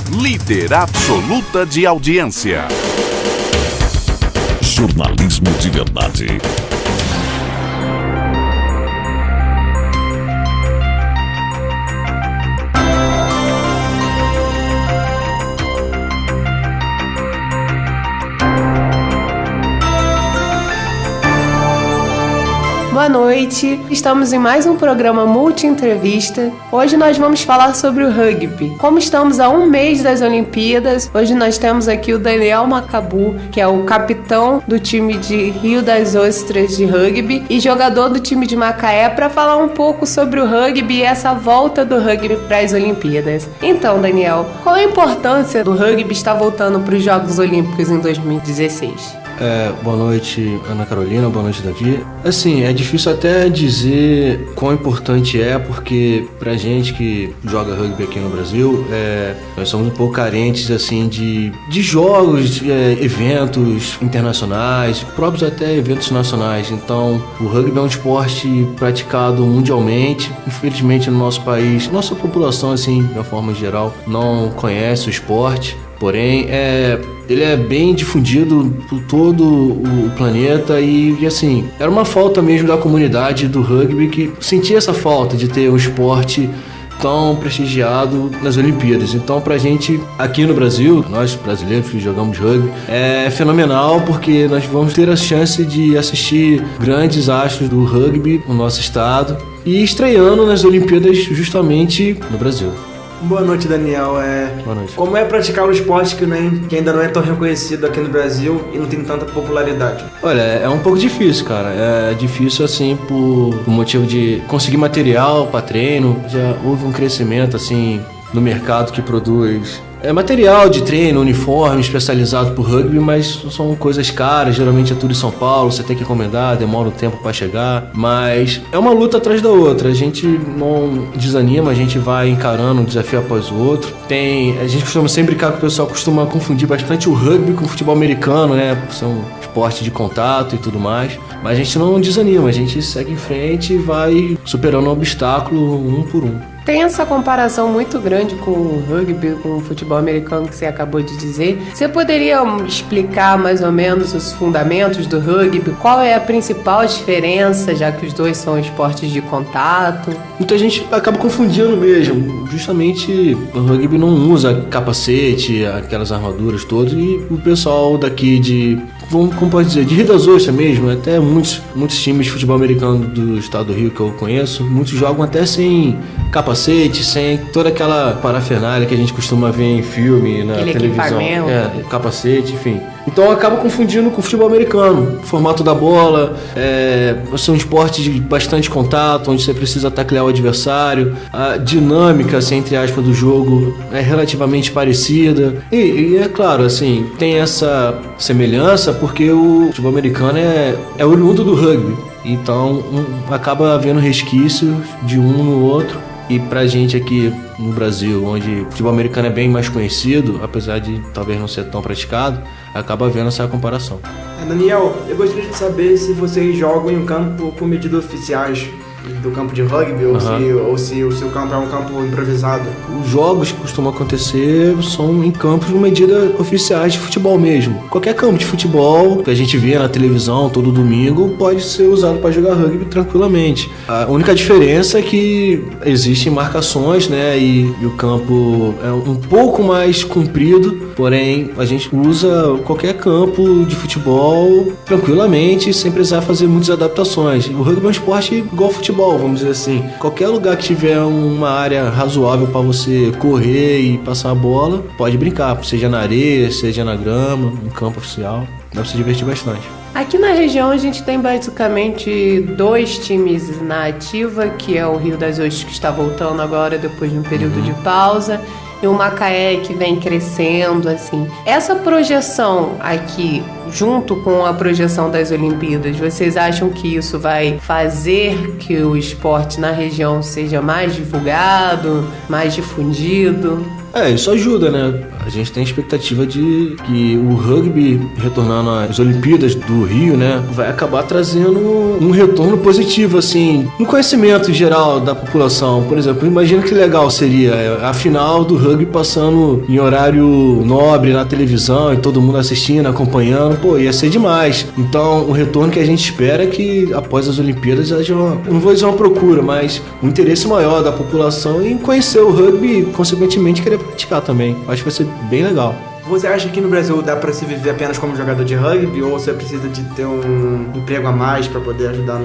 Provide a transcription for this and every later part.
líder absoluta de audiência. Jornalismo de verdade. Boa noite, estamos em mais um programa Multi-Entrevista. Hoje nós vamos falar sobre o rugby. Como estamos a um mês das Olimpíadas, hoje nós temos aqui o Daniel Macabu, que é o capitão do time de Rio das Ostras de rugby e jogador do time de Macaé, para falar um pouco sobre o rugby e essa volta do rugby para as Olimpíadas. Então, Daniel, qual a importância do rugby estar voltando para os Jogos Olímpicos em 2016? Boa noite, Ana Carolina, boa noite, Davi. Assim, é difícil até dizer quão importante é, porque pra gente que joga rugby aqui no Brasil, nós somos um pouco carentes, assim, de jogos, eventos internacionais, próprios até eventos nacionais. Então, o rugby é um esporte praticado mundialmente. Infelizmente, no nosso país, nossa população, assim, de uma forma geral, não conhece o esporte. Porém, ele é bem difundido por todo o planeta e assim, era uma falta mesmo da comunidade do rugby que sentia essa falta de ter um esporte tão prestigiado nas Olimpíadas. Então, pra gente aqui no Brasil, nós brasileiros que jogamos rugby, é fenomenal porque nós vamos ter a chance de assistir grandes astros do rugby no nosso estado e estreando nas Olimpíadas justamente no Brasil. Boa noite, Daniel. Boa noite. Como é praticar um esporte que ainda não é tão reconhecido aqui no Brasil e não tem tanta popularidade? Olha, é um pouco difícil, cara. É difícil, assim, por motivo de conseguir material para treino. Já houve um crescimento, assim, no mercado que produz material de treino, uniforme especializado por rugby, mas são coisas caras, geralmente é tudo em São Paulo, você tem que encomendar, demora um tempo para chegar, mas é uma luta atrás da outra, a gente não desanima, a gente vai encarando um desafio após o outro. A gente costuma sempre brincar que o pessoal costuma confundir bastante o rugby com o futebol americano, né, são esporte de contato e tudo mais, mas a gente não desanima, a gente segue em frente e vai superando o obstáculo um por um. Tem essa comparação muito grande com o rugby, com o futebol americano que você acabou de dizer. Você poderia explicar mais ou menos os fundamentos do rugby? Qual é a principal diferença, já que os dois são esportes de contato? Muita gente acaba confundindo mesmo. Justamente o rugby não usa capacete, aquelas armaduras todas, e o pessoal daqui como pode dizer, de Rio das Ostras mesmo, até muitos times de futebol americano do estado do Rio que eu conheço, muitos jogam até sem capacete, sem toda aquela parafernália que a gente costuma ver em filme, na televisão. Capacete, enfim. Então acaba confundindo com o futebol americano. O formato da bola, é um esporte de bastante contato, onde você precisa taclear o adversário. A dinâmica, assim, entre aspas, do jogo é relativamente parecida. E é claro, assim, tem essa semelhança porque o futebol americano é oriundo do rugby. Então acaba havendo resquícios de um no outro. E pra gente aqui no Brasil, onde o futebol americano é bem mais conhecido, apesar de talvez não ser tão praticado, acaba havendo essa comparação. Daniel, eu gostaria de saber se vocês jogam em um campo por medidas oficiais do campo de rugby, ou se o seu campo é um campo improvisado. Os jogos que costumam acontecer são em campos com medidas oficiais de futebol mesmo. Qualquer campo de futebol que a gente vê na televisão todo domingo pode ser usado para jogar rugby tranquilamente. A única diferença é que existem marcações, né, e o campo é um pouco mais comprido, porém a gente usa qualquer campo de futebol tranquilamente, sem precisar fazer muitas adaptações. O rugby é um esporte igual ao futebol, vamos dizer assim. Qualquer lugar que tiver uma área razoável para você correr e passar a bola, pode brincar, seja na areia, seja na grama, no campo oficial, dá para se divertir bastante. Aqui na região a gente tem basicamente 2 times na ativa, que é o Rio das Ostras, que está voltando agora depois de um período de pausa, e o Macaé, que vem crescendo, assim. Essa projeção aqui, junto com a projeção das Olimpíadas, vocês acham que isso vai fazer que o esporte na região seja mais divulgado, mais difundido? Isso ajuda, né? A gente tem a expectativa de que o rugby, retornando às Olimpíadas do Rio, né, vai acabar trazendo um retorno positivo, assim, no conhecimento geral da população. Por exemplo, imagina que legal seria a final do rugby passando em horário nobre na televisão e todo mundo assistindo, acompanhando. Pô, ia ser demais. Então, o retorno que a gente espera é que após as Olimpíadas haja não vou dizer uma procura, mas um interesse maior da população em conhecer o rugby e, consequentemente, querer praticar também. Acho que vai ser bem legal. Você acha que no Brasil dá pra se viver apenas como jogador de rugby ou você precisa de ter um emprego a mais pra poder ajudar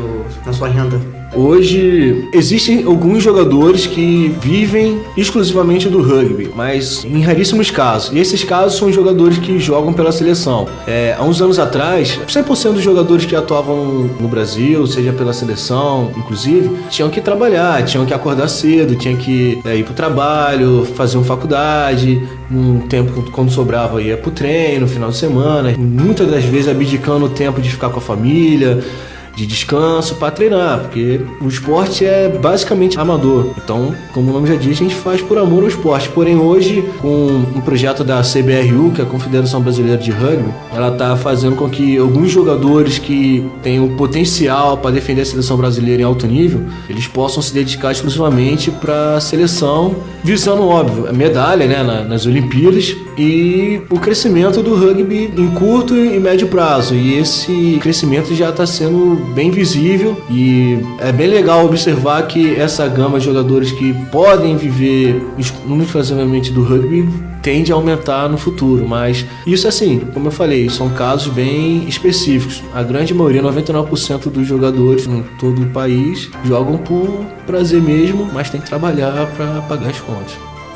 na sua renda? Hoje existem alguns jogadores que vivem exclusivamente do rugby, mas em raríssimos casos. E esses casos são jogadores que jogam pela seleção. Há uns anos atrás, 100% dos jogadores que atuavam no Brasil, seja pela seleção, inclusive, tinham que trabalhar, tinham que acordar cedo, tinham que ir pro trabalho, fazer uma faculdade, um tempo quando sobrava ia pro treino, final de semana, muitas das vezes abdicando o tempo de ficar com a família, de descanso para treinar, porque o esporte é basicamente amador. Então, como o nome já diz, a gente faz por amor ao esporte. Porém, hoje, com um projeto da CBRU, que é a Confederação Brasileira de Rugby, ela está fazendo com que alguns jogadores que têm o potencial para defender a seleção brasileira em alto nível, eles possam se dedicar exclusivamente para a seleção, visando, óbvio, a medalha, né, nas Olimpíadas e o crescimento do rugby em curto e médio prazo. E esse crescimento já está sendo bem visível e é bem legal observar que essa gama de jogadores que podem viver exclusivamente do rugby tende a aumentar no futuro, mas isso, assim, como eu falei, são casos bem específicos. A grande maioria, 99% dos jogadores em todo o país jogam por prazer mesmo, mas tem que trabalhar para pagar as contas.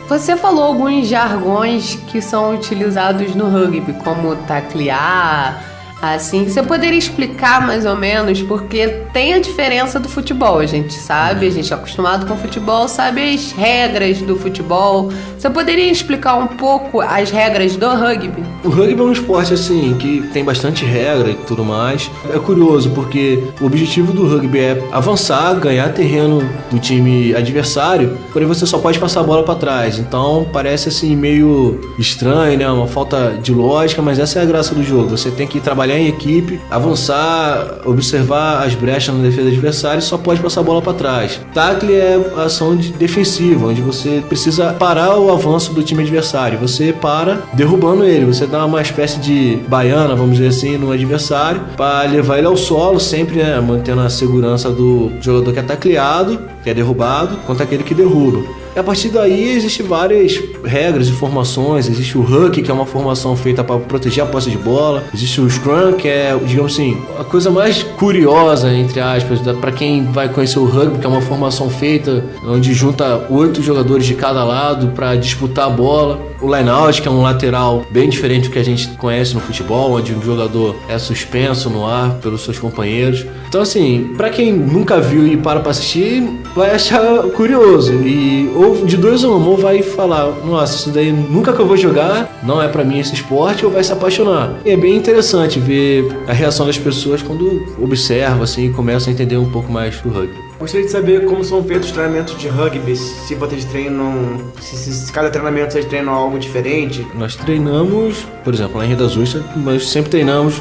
Você falou alguns jargões que são utilizados no rugby, como taclear, assim, você poderia explicar mais ou menos, porque tem a diferença do futebol, a gente sabe, a gente é acostumado com o futebol, sabe as regras do futebol. Você poderia explicar um pouco as regras do rugby? O rugby é um esporte, assim, que tem bastante regra e tudo mais. É curioso, porque o objetivo do rugby é avançar, ganhar terreno do time adversário, porém você só pode passar a bola para trás. Então, parece, assim, meio estranho, né? Uma falta de lógica, mas essa é a graça do jogo. Você tem que trabalhar em equipe, avançar, observar as brechas na defesa adversária e só pode passar a bola para trás. Tackle é a ação defensiva, onde você precisa parar o avanço do time adversário. Você para derrubando ele, você dá uma espécie de baiana, vamos dizer assim, no adversário para levar ele ao solo, sempre, né, mantendo a segurança do jogador que é tacleado, que é derrubado, contra aquele que derruba. E a partir daí existem várias regras e formações. Existe o huck, que é uma formação feita para proteger a posse de bola. Existe o scrum, que é, digamos assim, a coisa mais curiosa, entre aspas, para quem vai conhecer o rugby, que é uma formação feita onde junta 8 jogadores de cada lado para disputar a bola. O line-out, que é um lateral bem diferente do que a gente conhece no futebol, onde o jogador é suspenso no ar pelos seus companheiros. Então, assim, para quem nunca viu e para assistir, vai achar curioso. E ou de dois ou uma, ou vai falar, nossa, isso daí nunca que eu vou jogar, não é para mim esse esporte, ou vai se apaixonar. E é bem interessante ver a reação das pessoas quando observa, assim, e começa a entender um pouco mais do rugby. Gostaria de saber como são feitos os treinamentos de rugby, se vocês treinam, se cada treinamento vocês treinam algo diferente. Nós treinamos, por exemplo, lá em Rio das Ostras, nós sempre treinamos.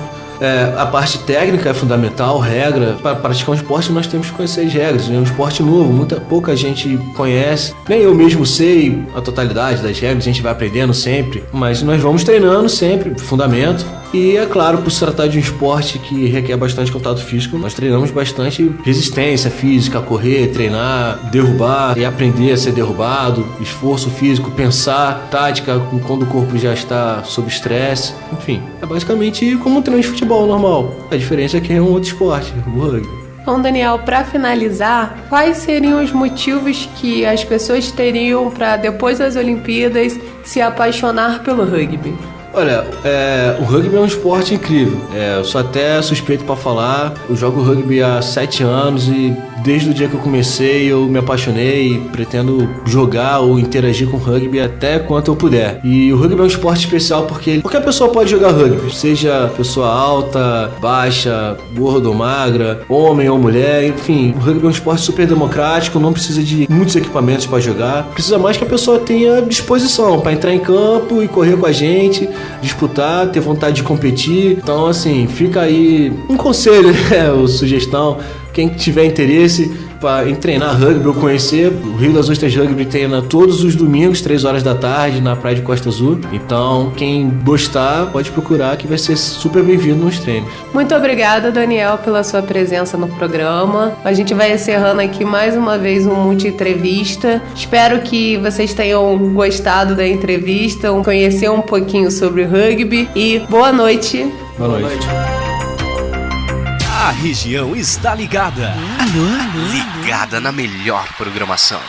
A parte técnica é fundamental, regra. Para praticar um esporte nós temos que conhecer as regras. É um esporte novo, pouca gente conhece. Nem eu mesmo sei a totalidade das regras, a gente vai aprendendo sempre. Mas nós vamos treinando sempre, fundamento. E é claro, por se tratar de um esporte que requer bastante contato físico, nós treinamos bastante resistência física, correr, treinar, derrubar e aprender a ser derrubado, esforço físico, pensar, tática quando o corpo já está sob estresse. Enfim, é basicamente como um treino de futebol normal. A diferença é que é um outro esporte, o rugby. Então, Daniel, para finalizar, quais seriam os motivos que as pessoas teriam para, depois das Olimpíadas, se apaixonar pelo rugby? Olha, o rugby é um esporte incrível. Eu sou até suspeito para falar. Eu jogo rugby há 7 anos e desde o dia que eu comecei, eu me apaixonei e pretendo jogar ou interagir com rugby até quanto eu puder. E o rugby é um esporte especial porque qualquer pessoa pode jogar rugby, seja pessoa alta, baixa, gorda ou magra, homem ou mulher, enfim. O rugby é um esporte super democrático, não precisa de muitos equipamentos para jogar, precisa mais que a pessoa tenha disposição para entrar em campo e correr com a gente, disputar, ter vontade de competir. Então, assim, fica aí um conselho, né, ou sugestão. Quem tiver interesse em treinar rugby ou conhecer, o Rio das Ostras Rugby treina todos os domingos, 3 horas da tarde, na Praia de Costa Azul. Então, quem gostar, pode procurar, que vai ser super bem-vindo nos treinos. Muito obrigada, Daniel, pela sua presença no programa. A gente vai encerrando aqui mais uma vez um Multi-Entrevista. Espero que vocês tenham gostado da entrevista, conhecer um pouquinho sobre o rugby e boa noite. Boa noite. A região está ligada. Alô? Ligada na melhor programação.